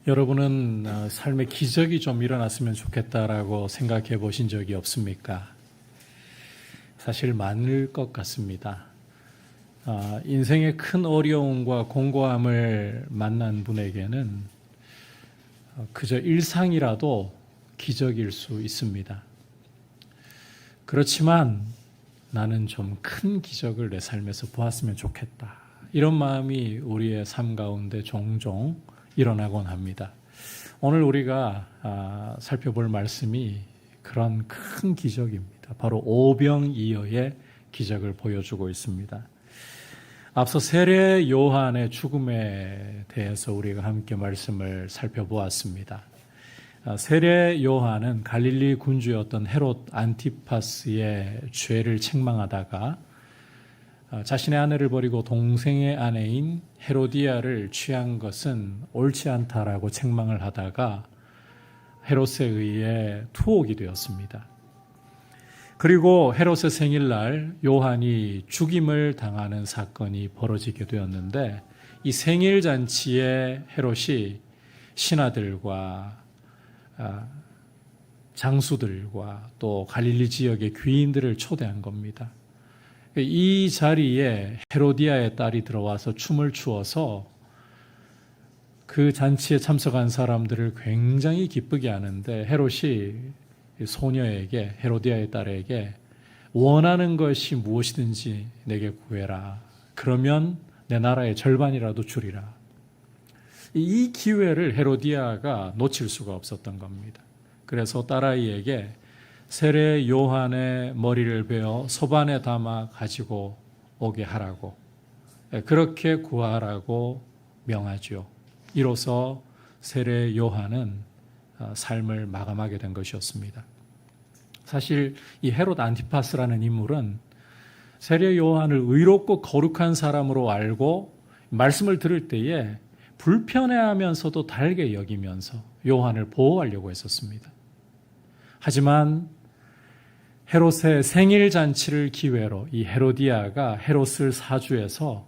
여러분은 삶에 기적이 좀 일어났으면 좋겠다라고 생각해 보신 적이 없습니까? 사실 많을 것 같습니다. 인생의 큰 어려움과 공고함을 만난 분에게는 그저 일상이라도 기적일 수 있습니다. 그렇지만 나는 좀 큰 기적을 내 삶에서 보았으면 좋겠다. 이런 마음이 우리의 삶 가운데 종종 일어나곤 합니다. 오늘 우리가 살펴볼 말씀이 그런 큰 기적입니다. 바로 오병이어의 기적을 보여주고 있습니다. 앞서 세례 요한의 죽음에 대해서 우리가 함께 말씀을 살펴보았습니다. 세례 요한은 갈릴리 군주였던 헤롯 안티파스의 죄를 책망하다가 자신의 아내를 버리고 동생의 아내인 헤로디아를 취한 것은 옳지 않다라고 책망을 하다가 헤롯에 의해 투옥이 되었습니다. 그리고 헤롯의 생일날 요한이 죽임을 당하는 사건이 벌어지게 되었는데 이 생일 잔치에 헤롯이 신하들과 장수들과 또 갈릴리 지역의 귀인들을 초대한 겁니다. 이 자리에 헤로디아의 딸이 들어와서 춤을 추어서 그 잔치에 참석한 사람들을 굉장히 기쁘게 하는데 헤롯이 소녀에게, 헤로디아의 딸에게 원하는 것이 무엇이든지 내게 구해라. 그러면 내 나라의 절반이라도 주리라. 이 기회를 헤로디아가 놓칠 수가 없었던 겁니다. 그래서 딸아이에게 세례 요한의 머리를 베어 소반에 담아 가지고 오게 하라고, 그렇게 구하라고 명하죠. 이로써 세례 요한은 삶을 마감하게 된 것이었습니다. 사실 이 헤롯 안티파스라는 인물은 세례 요한을 의롭고 거룩한 사람으로 알고 말씀을 들을 때에 불편해하면서도 달게 여기면서 요한을 보호하려고 했었습니다. 하지만 헤롯의 생일 잔치를 기회로 이 헤로디아가 헤롯을 사주해서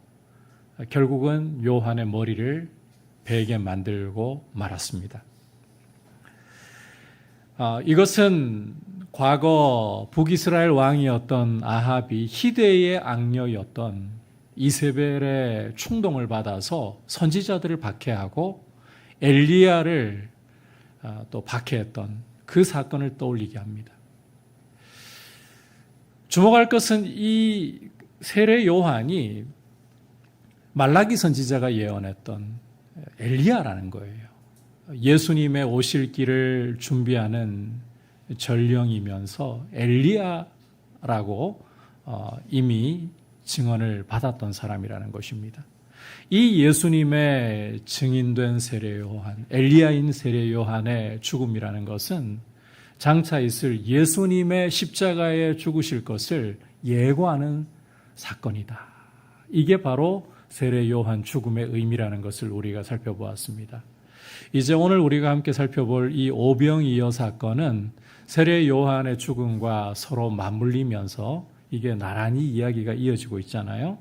결국은 요한의 머리를 베게 만들고 말았습니다. 이것은 과거 북이스라엘 왕이었던 아합이 희대의 악녀였던 이세벨의 충동을 받아서 선지자들을 박해하고 엘리야를 또 박해했던 그 사건을 떠올리게 합니다. 주목할 것은 이 세례 요한이 말라기 선지자가 예언했던 엘리야라는 거예요. 예수님의 오실 길을 준비하는 전령이면서 엘리야라고 이미 증언을 받았던 사람이라는 것입니다. 이 예수님의 증인된 세례 요한, 엘리야인 세례 요한의 죽음이라는 것은 장차 있을 예수님의 십자가에 죽으실 것을 예고하는 사건이다. 이게 바로 세례 요한 죽음의 의미라는 것을 우리가 살펴보았습니다. 이제 오늘 우리가 함께 살펴볼 이 오병이어 사건은 세례 요한의 죽음과 서로 맞물리면서 이게 나란히 이야기가 이어지고 있잖아요.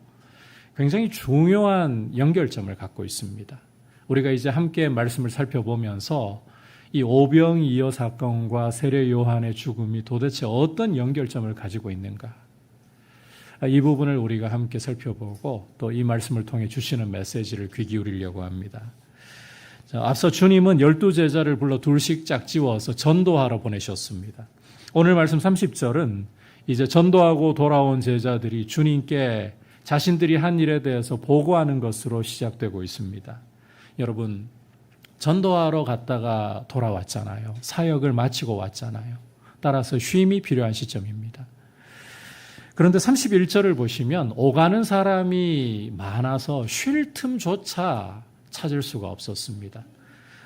굉장히 중요한 연결점을 갖고 있습니다. 우리가 이제 함께 말씀을 살펴보면서 이 오병이어 사건과 세례 요한의 죽음이 도대체 어떤 연결점을 가지고 있는가? 이 부분을 우리가 함께 살펴보고 또 이 말씀을 통해 주시는 메시지를 귀 기울이려고 합니다. 앞서 주님은 12제자를 불러 둘씩 짝지워서 전도하러 보내셨습니다. 오늘 말씀 30절은 이제 전도하고 돌아온 제자들이 주님께 자신들이 한 일에 대해서 보고하는 것으로 시작되고 있습니다. 여러분, 전도하러 갔다가 돌아왔잖아요. 사역을 마치고 왔잖아요. 따라서 쉼이 필요한 시점입니다. 그런데 31절을 보시면 오가는 사람이 많아서 쉴 틈조차 찾을 수가 없었습니다.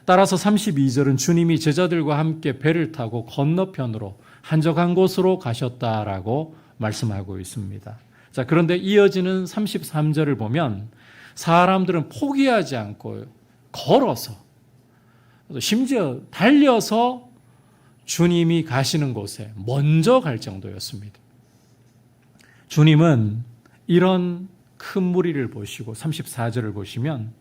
따라서 32절은 주님이 제자들과 함께 배를 타고 건너편으로 한적한 곳으로 가셨다라고 말씀하고 있습니다. 자, 그런데 이어지는 33절을 보면 사람들은 포기하지 않고 걸어서 심지어 달려서 주님이 가시는 곳에 먼저 갈 정도였습니다. 주님은 이런 큰 무리를 보시고 34절을 보시면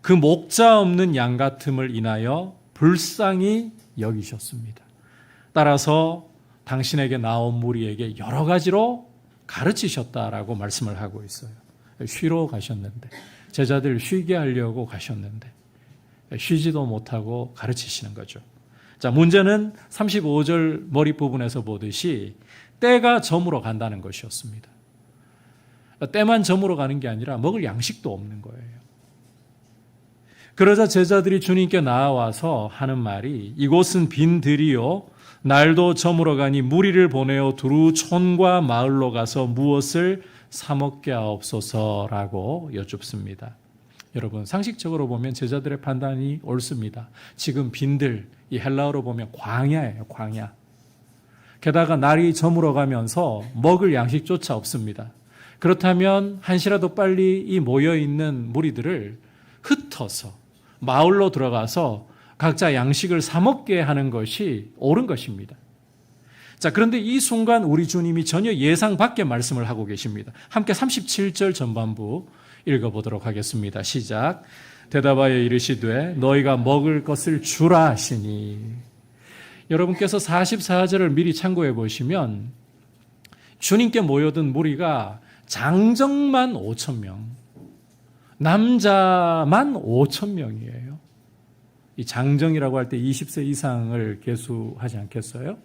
그 목자 없는 양 같음을 인하여 불쌍히 여기셨습니다. 따라서 당신에게 나온 무리에게 여러 가지로 가르치셨다라고 말씀을 하고 있어요. 쉬러 가셨는데, 제자들 쉬게 하려고 가셨는데 쉬지도 못하고 가르치시는 거죠. 자, 문제는 35절 머리 부분에서 보듯이 때가 저물어 간다는 것이었습니다. 때만 저물어 가는 게 아니라 먹을 양식도 없는 거예요. 그러자 제자들이 주님께 나와서 하는 말이 이곳은 빈 들이요 날도 저물어 가니 무리를 보내어 두루 촌과 마을로 가서 무엇을 사 먹게 하옵소서라고 여쭙습니다. 여러분, 상식적으로 보면 제자들의 판단이 옳습니다. 지금 빈들, 이 헬라어로 보면 광야예요, 광야. 게다가 날이 저물어 가면서 먹을 양식조차 없습니다. 그렇다면 한시라도 빨리 이 모여있는 무리들을 흩어서 마을로 들어가서 각자 양식을 사 먹게 하는 것이 옳은 것입니다. 자, 그런데 이 순간 우리 주님이 전혀 예상 밖의 말씀을 하고 계십니다. 함께 37절 전반부 읽어보도록 하겠습니다. 시작. 대답하여 이르시되 너희가 먹을 것을 주라 하시니. 여러분께서 44절을 미리 참고해 보시면 주님께 모여든 무리가 장정만 5,000명, 남자만 5,000명이에요. 이 장정이라고 할 때 20세 이상을 계수하지 않겠어요?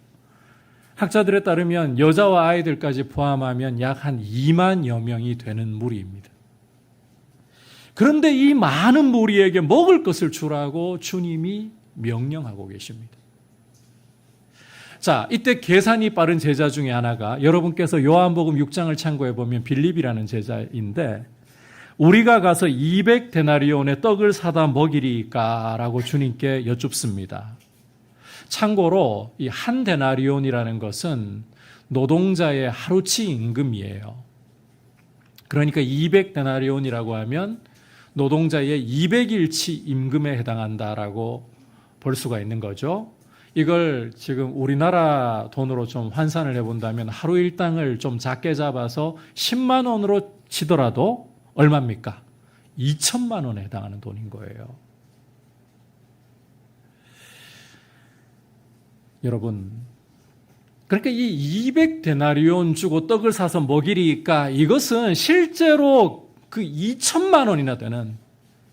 학자들에 따르면 여자와 아이들까지 포함하면 약 한 2만여 명이 되는 무리입니다. 그런데 이 많은 무리에게 먹을 것을 주라고 주님이 명령하고 계십니다. 자, 이때 계산이 빠른 제자 중에 하나가 여러분께서 요한복음 6장을 참고해 보면 빌립이라는 제자인데 우리가 가서 200데나리온의 떡을 사다 먹이리까라고 주님께 여쭙습니다. 참고로 이 한 데나리온이라는 것은 노동자의 하루치 임금이에요. 그러니까 200데나리온이라고 하면 노동자의 200일치 임금에 해당한다라고 볼 수가 있는 거죠. 이걸 지금 우리나라 돈으로 좀 환산을 해본다면 하루 일당을 좀 작게 잡아서 10만 원으로 치더라도 얼마입니까? 2천만 원에 해당하는 돈인 거예요. 여러분, 그러니까 이 200데나리온 주고 떡을 사서 먹이리까 이것은 실제로 그 2천만 원이나 되는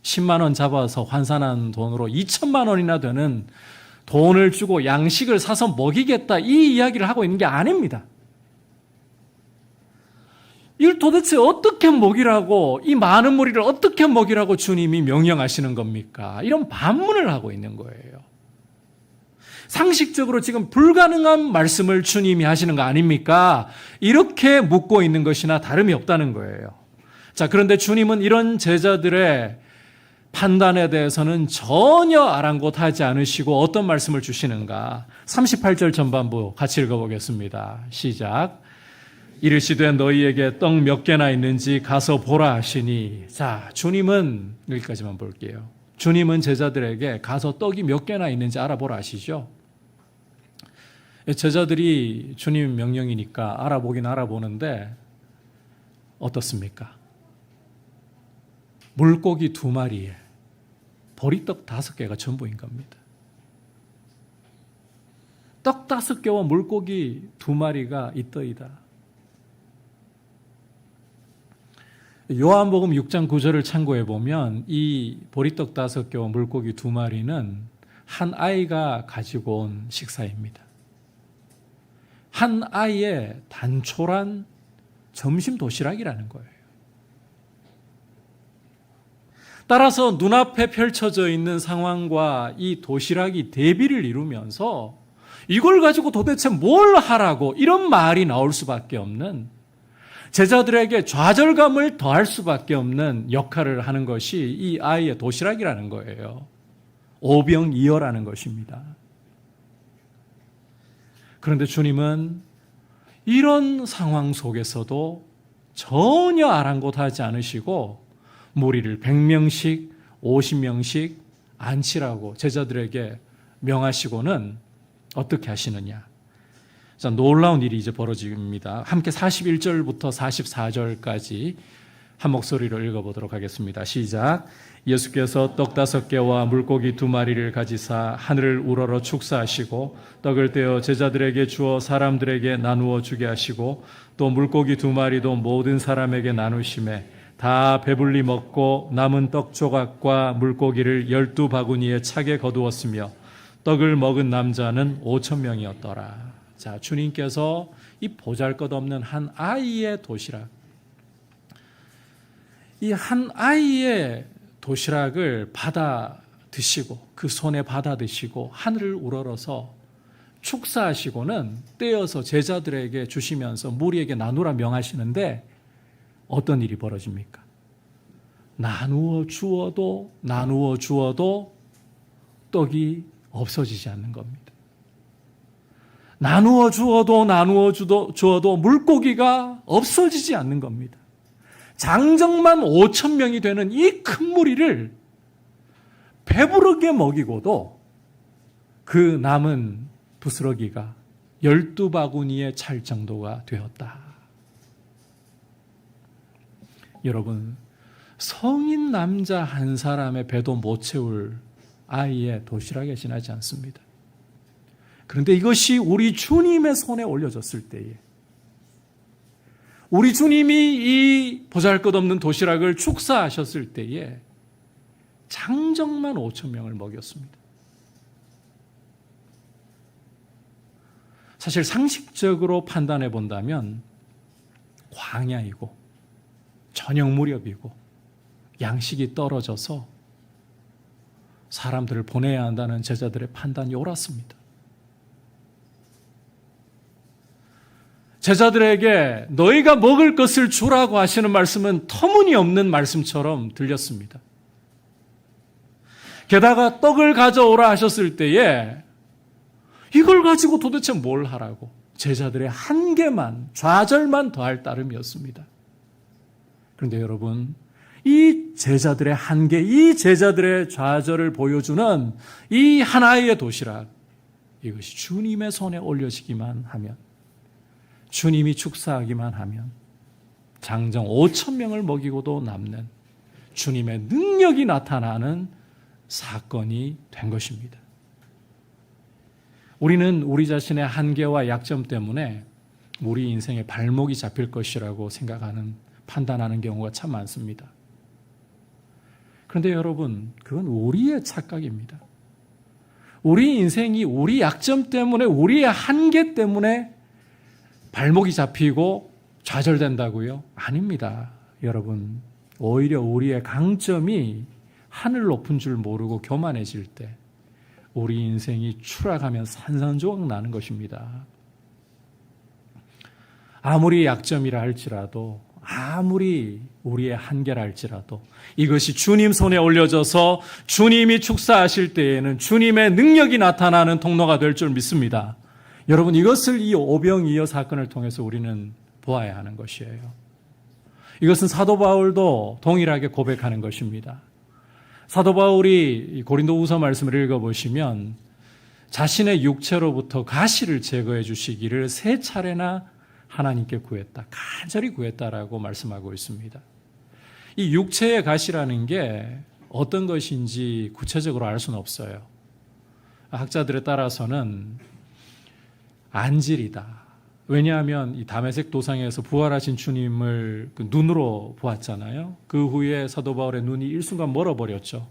10만 원 잡아서 환산한 돈으로 2천만 원이나 되는 돈을 주고 양식을 사서 먹이겠다 이 이야기를 하고 있는 게 아닙니다. 이걸 도대체 어떻게 먹이라고 이 많은 무리를 어떻게 먹이라고 주님이 명령하시는 겁니까? 이런 반문을 하고 있는 거예요. 상식적으로 지금 불가능한 말씀을 주님이 하시는 거 아닙니까? 이렇게 묻고 있는 것이나 다름이 없다는 거예요. 자, 그런데 주님은 이런 제자들의 판단에 대해서는 전혀 아랑곳하지 않으시고 어떤 말씀을 주시는가? 38절 전반부 같이 읽어보겠습니다. 시작. 이르시되 너희에게 떡 몇 개나 있는지 가서 보라 하시니. 자, 주님은 여기까지만 볼게요. 주님은 제자들에게 가서 떡이 몇 개나 있는지 알아보라 하시죠. 제자들이 주님 명령이니까 알아보긴 알아보는데 어떻습니까? 물고기 2마리에 보리떡 5개가 전부인 겁니다. 떡 5개와 물고기 2마리가 있더이다. 요한복음 6장 9절을 참고해 보면 이 보리떡 5개와 물고기 2마리는 한 아이가 가지고 온 식사입니다. 한 아이의 단촐한 점심 도시락이라는 거예요. 따라서 눈앞에 펼쳐져 있는 상황과 이 도시락이 대비를 이루면서 이걸 가지고 도대체 뭘 하라고 이런 말이 나올 수밖에 없는, 제자들에게 좌절감을 더할 수밖에 없는 역할을 하는 것이 이 아이의 도시락이라는 거예요. 오병이어라는 것입니다. 그런데 주님은 이런 상황 속에서도 전혀 아랑곳하지 않으시고 무리를 100명씩 50명씩 앉히라고 제자들에게 명하시고는 어떻게 하시느냐. 자, 놀라운 일이 이제 벌어집니다. 함께 41절부터 44절까지 한 목소리로 읽어보도록 하겠습니다. 시작. 예수께서 떡 5개와 물고기 2마리를 가지사 하늘을 우러러 축사하시고 떡을 떼어 제자들에게 주어 사람들에게 나누어 주게 하시고 또 물고기 2마리도 모든 사람에게 나누심에 다 배불리 먹고 남은 떡 조각과 물고기를 12바구니에 차게 거두었으며 떡을 먹은 남자는 5,000명이었더라. 자, 주님께서 이 보잘것없는 한 아이의 도시락, 이 한 아이의 도시락을 받아 드시고 그 손에 받아 드시고 하늘을 우러러서 축사하시고는 떼어서 제자들에게 주시면서 무리에게 나누라 명하시는데 어떤 일이 벌어집니까? 나누어 주어도 떡이 없어지지 않는 겁니다. 나누어 주어도 물고기가 없어지지 않는 겁니다. 장정만 5,000명이 되는 이 큰 무리를 배부르게 먹이고도 그 남은 부스러기가 12바구니에 찰 정도가 되었다. 여러분, 성인 남자 한 사람의 배도 못 채울 아이의 도시락에 지나지 않습니다. 그런데 이것이 우리 주님의 손에 올려졌을 때에, 우리 주님이 이 보잘것없는 도시락을 축사하셨을 때에 장정만 5,000명을 먹였습니다. 사실 상식적으로 판단해 본다면 광야이고 저녁 무렵이고 양식이 떨어져서 사람들을 보내야 한다는 제자들의 판단이 옳았습니다. 제자들에게 너희가 먹을 것을 주라고 하시는 말씀은 터무니없는 말씀처럼 들렸습니다. 게다가 떡을 가져오라 하셨을 때에 이걸 가지고 도대체 뭘 하라고, 제자들의 한계만, 좌절만 더할 따름이었습니다. 그런데 여러분, 이 제자들의 한계, 이 제자들의 좌절을 보여주는 이 하나의 도시락, 이것이 주님의 손에 올려지기만 하면, 주님이 축사하기만 하면 장정 5,000명을 먹이고도 남는 주님의 능력이 나타나는 사건이 된 것입니다. 우리는 우리 자신의 한계와 약점 때문에 우리 인생의 발목이 잡힐 것이라고 생각하는, 판단하는 경우가 참 많습니다. 그런데 여러분, 그건 우리의 착각입니다. 우리 인생이 우리 약점 때문에, 우리의 한계 때문에 발목이 잡히고 좌절된다고요? 아닙니다. 여러분, 오히려 우리의 강점이 하늘 높은 줄 모르고 교만해질 때 우리 인생이 추락하면 산산조각 나는 것입니다. 아무리 약점이라 할지라도, 아무리 우리의 한계라 할지라도 이것이 주님 손에 올려져서 주님이 축사하실 때에는 주님의 능력이 나타나는 통로가 될 줄 믿습니다. 여러분, 이것을 이 오병이어 사건을 통해서 우리는 보아야 하는 것이에요. 이것은 사도 바울도 동일하게 고백하는 것입니다. 사도 바울이 고린도후서 말씀을 읽어보시면 자신의 육체로부터 가시를 제거해 주시기를 3차례나 하나님께 구했다, 간절히 구했다라고 말씀하고 있습니다. 이 육체의 가시라는 게 어떤 것인지 구체적으로 알 수는 없어요. 학자들에 따라서는 안질이다. 왜냐하면 이 다메섹 도상에서 부활하신 주님을 그 눈으로 보았잖아요. 그 후에 사도 바울의 눈이 일순간 멀어버렸죠.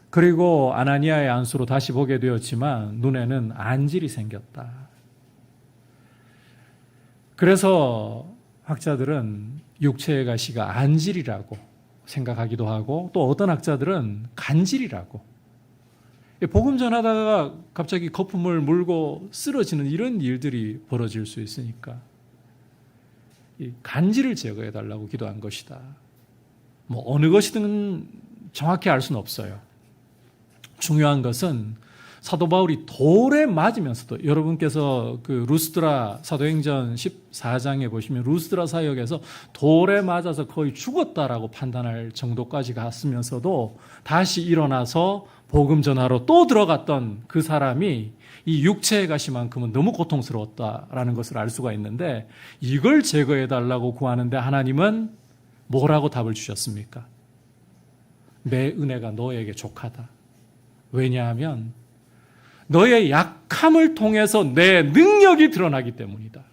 그리고 아나니아의 안수로 다시 보게 되었지만 눈에는 안질이 생겼다. 그래서 학자들은 육체의 가시가 안질이라고 생각하기도 하고, 또 어떤 학자들은 간질이라고, 복음 전하다가 갑자기 거품을 물고 쓰러지는 이런 일들이 벌어질 수 있으니까 이 간질을 제거해달라고 기도한 것이다. 뭐 어느 것이든 정확히 알 수는 없어요. 중요한 것은 사도 바울이 돌에 맞으면서도, 여러분께서 그 루스드라 사도행전 14장에 보시면 루스드라 사역에서 돌에 맞아서 거의 죽었다라고 판단할 정도까지 갔으면서도 다시 일어나서 복음 전하러 또 들어갔던 그 사람이 이 육체의 가시만큼은 너무 고통스러웠다라는 것을 알 수가 있는데, 이걸 제거해달라고 구하는데 하나님은 뭐라고 답을 주셨습니까? 내 은혜가 너에게 족하다. 왜냐하면 너의 약함을 통해서 내 능력이 드러나기 때문이다.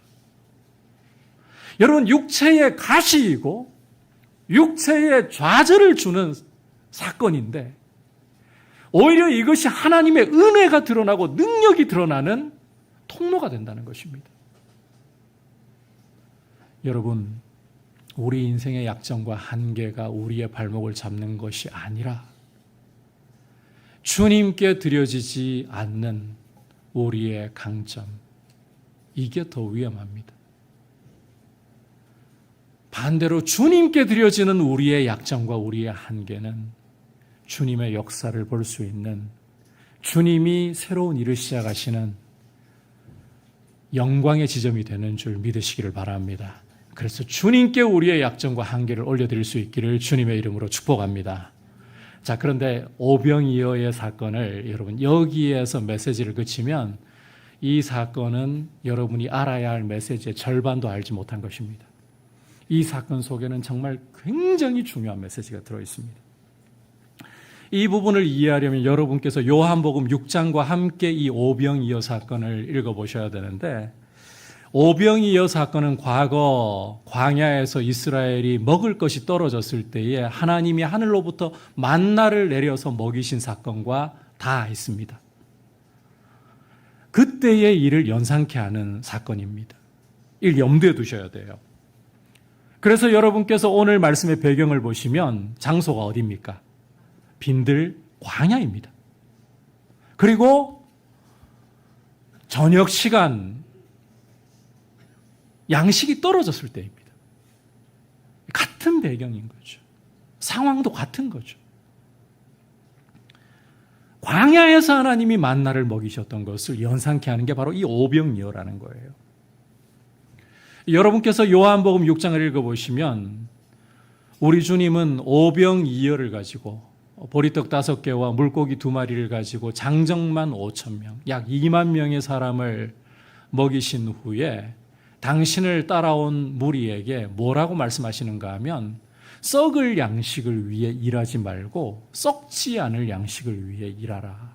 여러분, 육체의 가시이고 육체의 좌절을 주는 사건인데 오히려 이것이 하나님의 은혜가 드러나고 능력이 드러나는 통로가 된다는 것입니다. 여러분, 우리 인생의 약점과 한계가 우리의 발목을 잡는 것이 아니라 주님께 드려지지 않는 우리의 강점, 이게 더 위험합니다. 반대로 주님께 드려지는 우리의 약점과 우리의 한계는 주님의 역사를 볼 수 있는, 주님이 새로운 일을 시작하시는 영광의 지점이 되는 줄 믿으시기를 바랍니다. 그래서 주님께 우리의 약점과 한계를 올려드릴 수 있기를 주님의 이름으로 축복합니다. 자, 그런데 오병이어의 사건을 여러분 여기에서 메시지를 그치면 이 사건은 여러분이 알아야 할 메시지의 절반도 알지 못한 것입니다. 이 사건 속에는 정말 굉장히 중요한 메시지가 들어있습니다. 이 부분을 이해하려면 여러분께서 요한복음 6장과 함께 이 오병이어 사건을 읽어보셔야 되는데, 오병이어 사건은 과거 광야에서 이스라엘이 먹을 것이 떨어졌을 때에 하나님이 하늘로부터 만나를 내려서 먹이신 사건과 다 있습니다. 그때의 일을 연상케 하는 사건입니다. 이걸 염두에 두셔야 돼요. 그래서 여러분께서 오늘 말씀의 배경을 보시면 장소가 어디입니까? 빈들 광야입니다. 그리고 저녁 시간 양식이 떨어졌을 때입니다. 같은 배경인 거죠. 상황도 같은 거죠. 광야에서 하나님이 만나를 먹이셨던 것을 연상케 하는 게 바로 이 오병이어라는 거예요. 여러분께서 요한복음 6장을 읽어보시면 우리 주님은 오병이어를 가지고 보리떡 5개와 물고기 2마리를 가지고 장정만 5,000명, 약 2만 명의 사람을 먹이신 후에 당신을 따라온 무리에게 뭐라고 말씀하시는가 하면 썩을 양식을 위해 일하지 말고 썩지 않을 양식을 위해 일하라.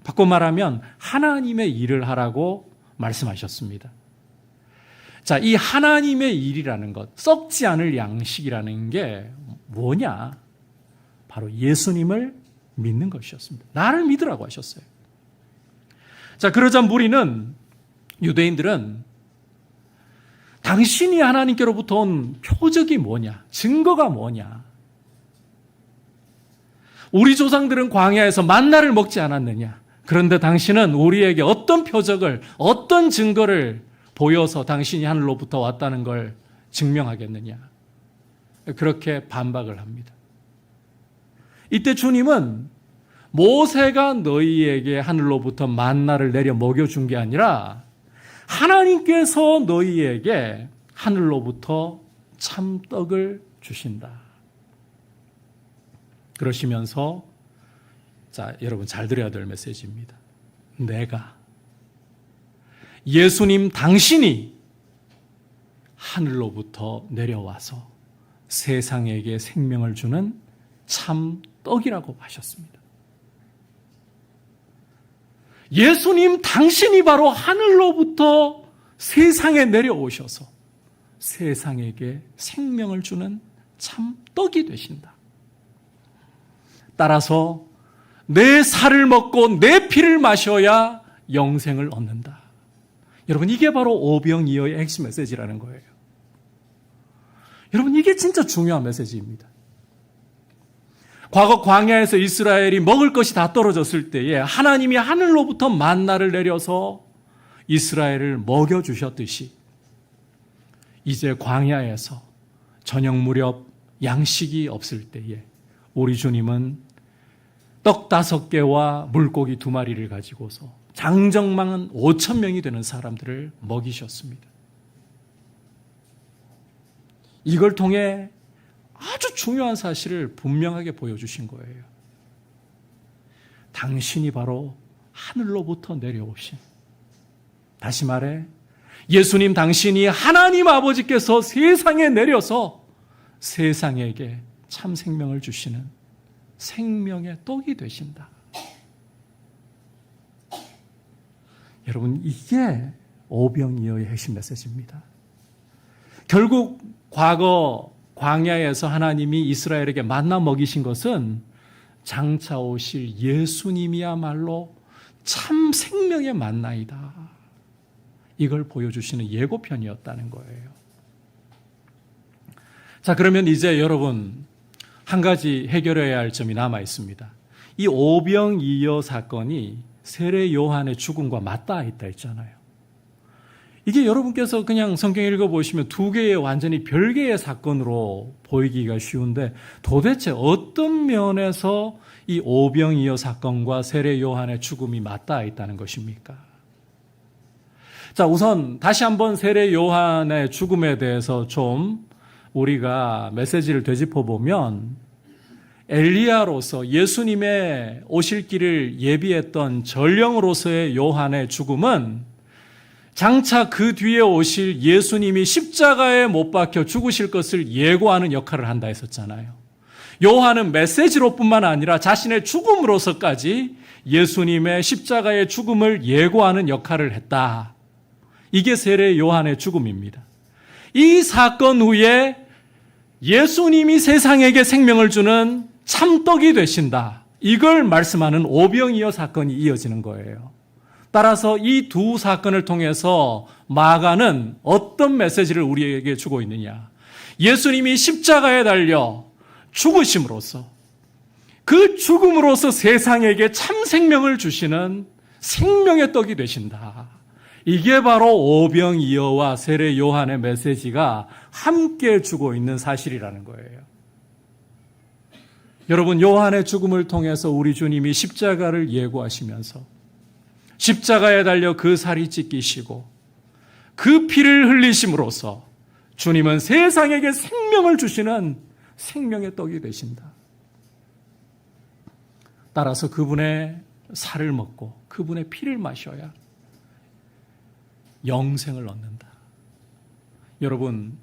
바꿔 말하면 하나님의 일을 하라고 말씀하셨습니다. 자, 이 하나님의 일이라는 것, 썩지 않을 양식이라는 게 뭐냐? 바로 예수님을 믿는 것이었습니다. 나를 믿으라고 하셨어요. 자, 그러자 무리는, 유대인들은 당신이 하나님께로부터 온 표적이 뭐냐? 증거가 뭐냐? 우리 조상들은 광야에서 만나를 먹지 않았느냐? 그런데 당신은 우리에게 어떤 표적을, 어떤 증거를 보여서 당신이 하늘로부터 왔다는 걸 증명하겠느냐? 그렇게 반박을 합니다. 이때 주님은 모세가 너희에게 하늘로부터 만나를 내려 먹여준 게 아니라 하나님께서 너희에게 하늘로부터 참떡을 주신다. 그러시면서, 자, 여러분 잘 들어야 될 메시지입니다. 내가, 예수님 당신이 하늘로부터 내려와서 세상에게 생명을 주는 참떡이라고 하셨습니다. 예수님 당신이 바로 하늘로부터 세상에 내려오셔서 세상에게 생명을 주는 참떡이 되신다. 따라서 내 살을 먹고 내 피를 마셔야 영생을 얻는다. 여러분, 이게 바로 오병이어의 핵심 메시지라는 거예요. 여러분, 이게 진짜 중요한 메시지입니다. 과거 광야에서 이스라엘이 먹을 것이 다 떨어졌을 때에 하나님이 하늘로부터 만나를 내려서 이스라엘을 먹여주셨듯이 이제 광야에서 저녁 무렵 양식이 없을 때에 우리 주님은 떡 5개와 물고기 2마리를 가지고서 장정망은 5,000명이 되는 사람들을 먹이셨습니다. 이걸 통해 아주 중요한 사실을 분명하게 보여주신 거예요. 당신이 바로 하늘로부터 내려오신, 다시 말해 예수님 당신이 하나님 아버지께서 세상에 내려서 세상에게 참 생명을 주시는 생명의 떡이 되신다. 여러분, 이게 오병이어의 핵심 메시지입니다. 결국 과거 광야에서 하나님이 이스라엘에게 만나 먹이신 것은 장차 오실 예수님이야말로 참 생명의 만나이다. 이걸 보여주시는 예고편이었다는 거예요. 자, 그러면 이제 여러분 한 가지 해결해야 할 점이 남아 있습니다. 이 오병이어 사건이 세례 요한의 죽음과 맞닿아 있다 했잖아요. 이게 여러분께서 그냥 성경 읽어보시면 두 개의 완전히 별개의 사건으로 보이기가 쉬운데 도대체 어떤 면에서 이 오병이어 사건과 세례 요한의 죽음이 맞닿아 있다는 것입니까? 자, 우선 다시 한번 세례 요한의 죽음에 대해서 좀 우리가 메시지를 되짚어보면 엘리야로서 예수님의 오실 길을 예비했던 전령으로서의 요한의 죽음은 장차 그 뒤에 오실 예수님이 십자가에 못 박혀 죽으실 것을 예고하는 역할을 한다 했었잖아요. 요한은 메시지로뿐만 아니라 자신의 죽음으로서까지 예수님의 십자가의 죽음을 예고하는 역할을 했다. 이게 세례 요한의 죽음입니다. 이 사건 후에 예수님이 세상에게 생명을 주는 참떡이 되신다. 이걸 말씀하는 오병이어 사건이 이어지는 거예요. 따라서 이 두 사건을 통해서 마가는 어떤 메시지를 우리에게 주고 있느냐. 예수님이 십자가에 달려 죽으심으로써 그 죽음으로써 세상에게 참 생명을 주시는 생명의 떡이 되신다. 이게 바로 오병이어와 세례 요한의 메시지가 함께 주고 있는 사실이라는 거예요. 여러분, 요한의 죽음을 통해서 우리 주님이 십자가를 예고하시면서 십자가에 달려 그 살이 찢기시고 그 피를 흘리심으로써 주님은 세상에게 생명을 주시는 생명의 떡이 되신다. 따라서 그분의 살을 먹고 그분의 피를 마셔야 영생을 얻는다. 여러분,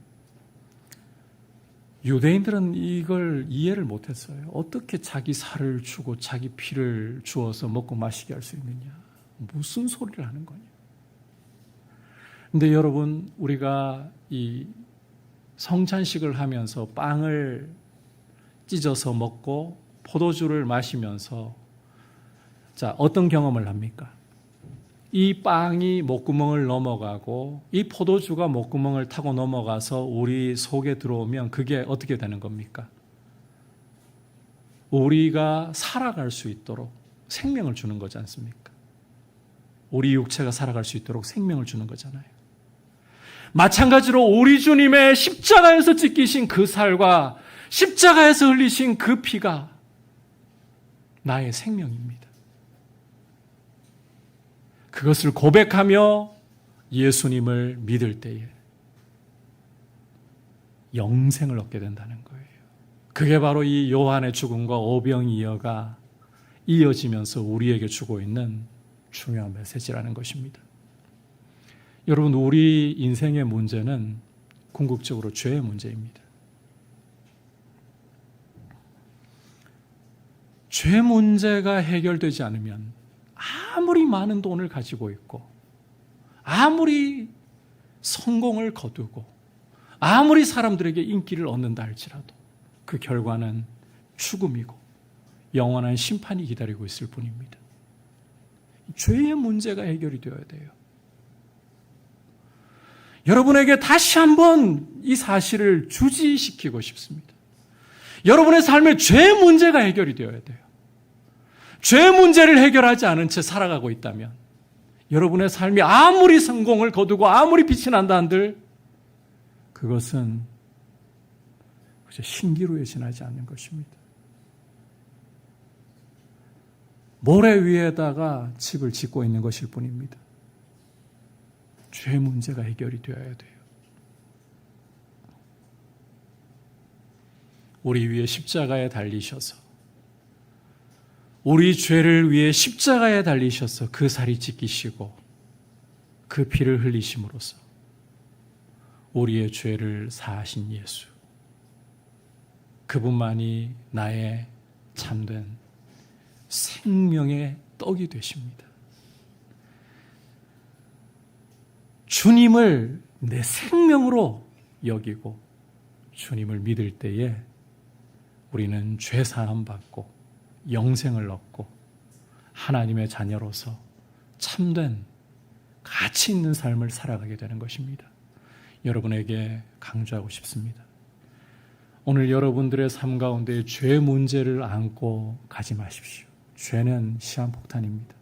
유대인들은 이걸 이해를 못했어요. 어떻게 자기 살을 주고 자기 피를 주어서 먹고 마시게 할 수 있느냐. 무슨 소리를 하는 거냐. 근데 여러분, 우리가 이 성찬식을 하면서 빵을 찢어서 먹고 포도주를 마시면서 자, 어떤 경험을 합니까? 이 빵이 목구멍을 넘어가고 이 포도주가 목구멍을 타고 넘어가서 우리 속에 들어오면 그게 어떻게 되는 겁니까? 우리가 살아갈 수 있도록 생명을 주는 거지 않습니까? 우리 육체가 살아갈 수 있도록 생명을 주는 거잖아요. 마찬가지로 우리 주님의 십자가에서 찢기신 그 살과 십자가에서 흘리신 그 피가 나의 생명입니다. 그것을 고백하며 예수님을 믿을 때에 영생을 얻게 된다는 거예요. 그게 바로 이 요한의 죽음과 오병이어가 이어지면서 우리에게 주고 있는 중요한 메시지라는 것입니다. 여러분, 우리 인생의 문제는 궁극적으로 죄의 문제입니다. 죄 문제가 해결되지 않으면 아무리 많은 돈을 가지고 있고 아무리 성공을 거두고 아무리 사람들에게 인기를 얻는다 할지라도 그 결과는 죽음이고 영원한 심판이 기다리고 있을 뿐입니다. 죄의 문제가 해결이 되어야 돼요. 여러분에게 다시 한번 이 사실을 주지시키고 싶습니다. 여러분의 삶에 죄 문제가 해결이 되어야 돼요. 죄 문제를 해결하지 않은 채 살아가고 있다면 여러분의 삶이 아무리 성공을 거두고 아무리 빛이 난다 한들 그것은 그저 신기루에 지나지 않는 것입니다. 모래 위에다가 집을 짓고 있는 것일 뿐입니다. 죄 문제가 해결이 되어야 돼요. 우리 위에 십자가에 달리셔서 우리 죄를 위해 십자가에 달리셔서 그 살이 찢기시고 그 피를 흘리심으로써 우리의 죄를 사하신 예수. 그분만이 나의 참된 생명의 떡이 되십니다. 주님을 내 생명으로 여기고 주님을 믿을 때에 우리는 죄 사함 받고 영생을 얻고 하나님의 자녀로서 참된 가치 있는 삶을 살아가게 되는 것입니다. 여러분에게 강조하고 싶습니다. 오늘 여러분들의 삶 가운데 죄 문제를 안고 가지 마십시오. 죄는 시한폭탄입니다.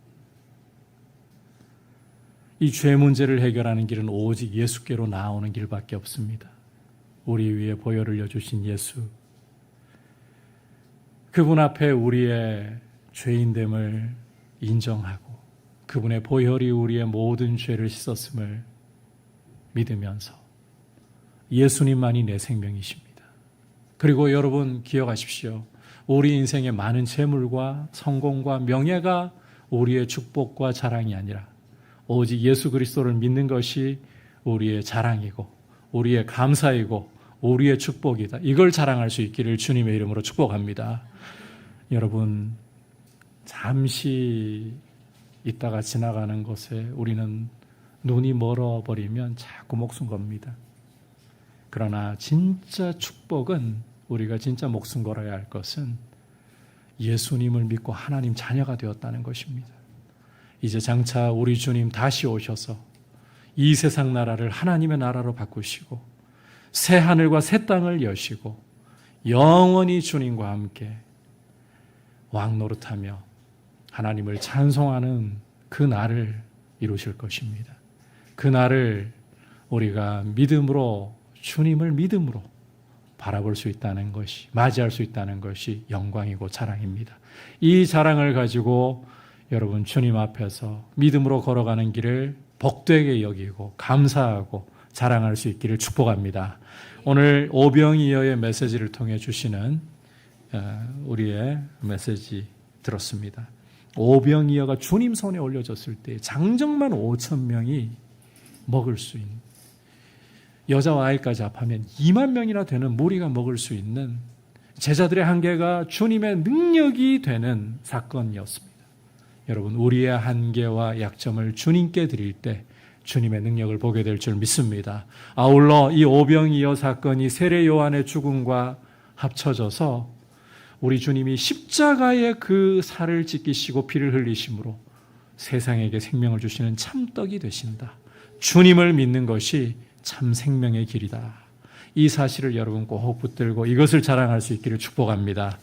이 죄 문제를 해결하는 길은 오직 예수께로 나아오는 길밖에 없습니다. 우리 위에 보혈을 흘려주신 예수, 그분 앞에 우리의 죄인됨을 인정하고 그분의 보혈이 우리의 모든 죄를 씻었음을 믿으면서 예수님만이 내 생명이십니다. 그리고 여러분 기억하십시오. 우리 인생의 많은 재물과 성공과 명예가 우리의 축복과 자랑이 아니라 오직 예수 그리스도를 믿는 것이 우리의 자랑이고 우리의 감사이고 우리의 축복이다. 이걸 자랑할 수 있기를 주님의 이름으로 축복합니다. 여러분, 잠시 있다가 지나가는 것에 우리는 눈이 멀어버리면 자꾸 목숨 겁니다. 그러나 진짜 축복은, 우리가 진짜 목숨 걸어야 할 것은 예수님을 믿고 하나님 자녀가 되었다는 것입니다. 이제 장차 우리 주님 다시 오셔서 이 세상 나라를 하나님의 나라로 바꾸시고 새 하늘과 새 땅을 여시고 영원히 주님과 함께 왕노릇하며 하나님을 찬송하는 그 날을 이루실 것입니다. 그 날을 우리가 믿음으로, 주님을 믿음으로 바라볼 수 있다는 것이, 맞이할 수 있다는 것이 영광이고 자랑입니다. 이 자랑을 가지고 여러분 주님 앞에서 믿음으로 걸어가는 길을 복되게 여기고 감사하고 자랑할 수 있기를 축복합니다. 오늘 오병이어의 메시지를 통해 주시는 우리의 메시지 들었습니다. 오병이어가 주님 손에 올려졌을 때 장정만 5,000명이 먹을 수 있는, 여자와 아이까지 합하면 2만 명이나 되는 무리가 먹을 수 있는 제자들의 한계가 주님의 능력이 되는 사건이었습니다. 여러분, 우리의 한계와 약점을 주님께 드릴 때 주님의 능력을 보게 될 줄 믿습니다. 아울러 이 오병이어 사건이 세례 요한의 죽음과 합쳐져서 우리 주님이 십자가에 그 살을 찢기시고 피를 흘리심으로 세상에게 생명을 주시는 참떡이 되신다. 주님을 믿는 것이 참 생명의 길이다. 이 사실을 여러분 꼭 붙들고 이것을 자랑할 수 있기를 축복합니다.